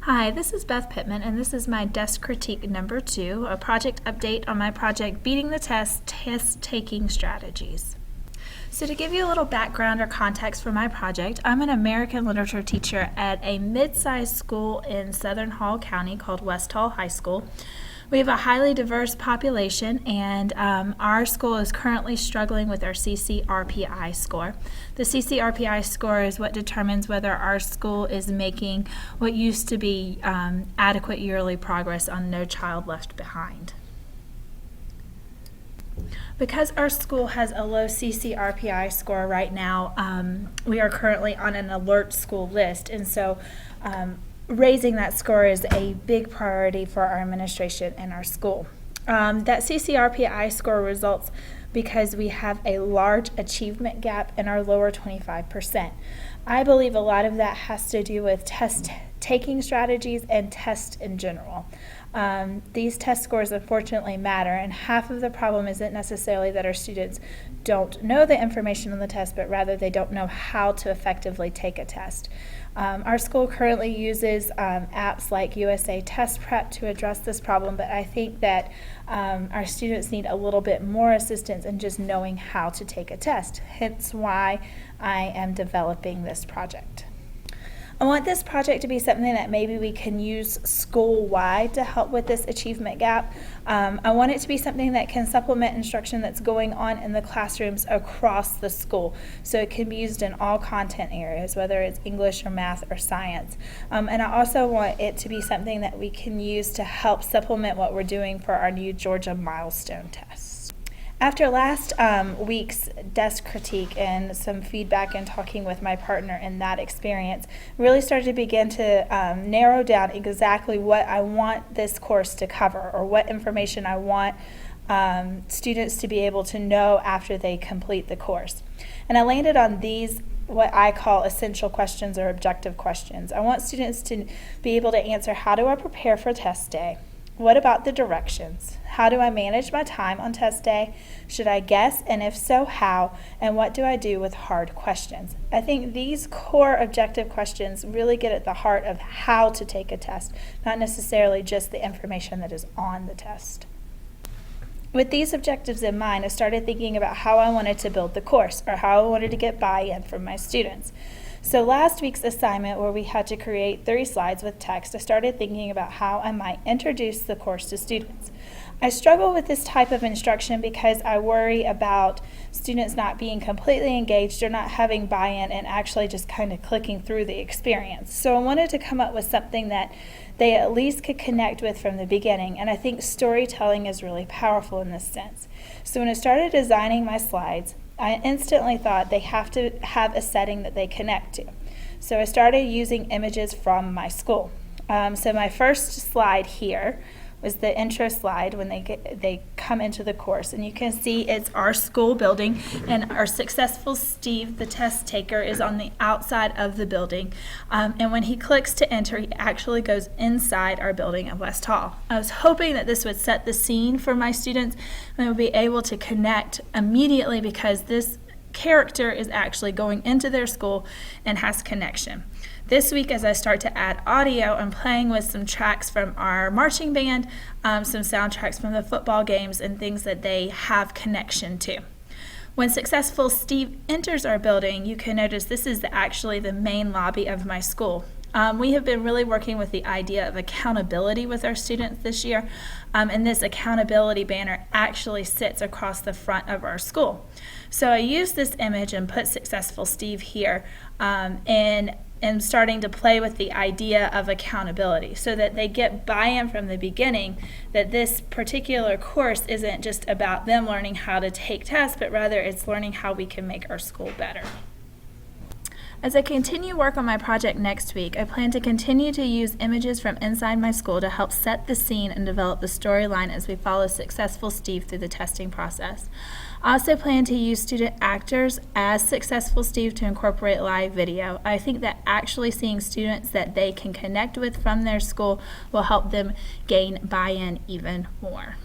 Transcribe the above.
Hi, this is Beth Pittman, and this is my desk critique number 2, a project update on my project Beating the Test, Test-Taking Strategies. So to give you a little background or context for my project, I'm an American literature teacher at a mid-sized school in Southern Hall County called West Hall High School. We have a highly diverse population, and our school is currently struggling with our CCRPI score. The CCRPI score is what determines whether our school is making what used to be adequate yearly progress on No Child Left Behind. Because our school has a low CCRPI score right now, we are currently on an alert school list, and so raising that score is a big priority for our administration and our school. That CCRPI score results because we have a large achievement gap in our lower 25%. I believe a lot of that has to do with test-taking strategies and tests in general. These test scores unfortunately matter, and half of the problem isn't necessarily that our students don't know the information on the test, but rather they don't know how to effectively take a test. Our school currently uses apps like USA Test Prep to address this problem, but I think that our students need a little bit more assistance in just knowing how to take a test, hence why I am developing this project. I want this project to be something that maybe we can use school-wide to help with this achievement gap. I want it to be something that can supplement instruction that's going on in the classrooms across the school. So it can be used in all content areas, whether it's English or math or science. And I also want it to be something that we can use to help supplement what we're doing for our new Georgia milestone test. After last week's desk critique and some feedback and talking with my partner in that experience, really started to begin to narrow down exactly what I want this course to cover, or what information I want students to be able to know after they complete the course. And I landed on these, what I call essential questions or objective questions. I want students to be able to answer, how do I prepare for test day? What about the directions? How do I manage my time on test day? Should I guess, and if so, how? And what do I do with hard questions? I think these core objective questions really get at the heart of how to take a test, not necessarily just the information that is on the test. With these objectives in mind, I started thinking about how I wanted to build the course, or how I wanted to get buy-in from my students. So last week's assignment, where we had to create 30 slides with text, I started thinking about how I might introduce the course to students. I struggle with this type of instruction because I worry about students not being completely engaged or not having buy-in and actually just kind of clicking through the experience. So I wanted to come up with something that they at least could connect with from the beginning, and I think storytelling is really powerful in this sense. So when I started designing my slides, I instantly thought they have to have a setting that they connect to. So I started using images from my school. So my first slide here was the intro slide when they come into the course, and you can see it's our school building, and our successful Steve, the test taker, is on the outside of the building, and when he clicks to enter, he actually goes inside our building at West Hall. I was hoping that this would set the scene for my students and they would be able to connect immediately, because this character is actually going into their school and has connection. This week, as I start to add audio, I'm playing with some tracks from our marching band, some soundtracks from the football games, and things that they have connection to. When successful Steve enters our building, you can notice this is actually the main lobby of my school. We have been really working with the idea of accountability with our students this year, and this accountability banner actually sits across the front of our school. So I used this image and put successful Steve here, and starting to play with the idea of accountability so that they get buy-in from the beginning, that this particular course isn't just about them learning how to take tests, but rather it's learning how we can make our school better. As I continue work on my project next week, I plan to continue to use images from inside my school to help set the scene and develop the storyline as we follow successful Steve through the testing process. I also plan to use student actors as successful Steve to incorporate live video. I think that actually seeing students that they can connect with from their school will help them gain buy-in even more.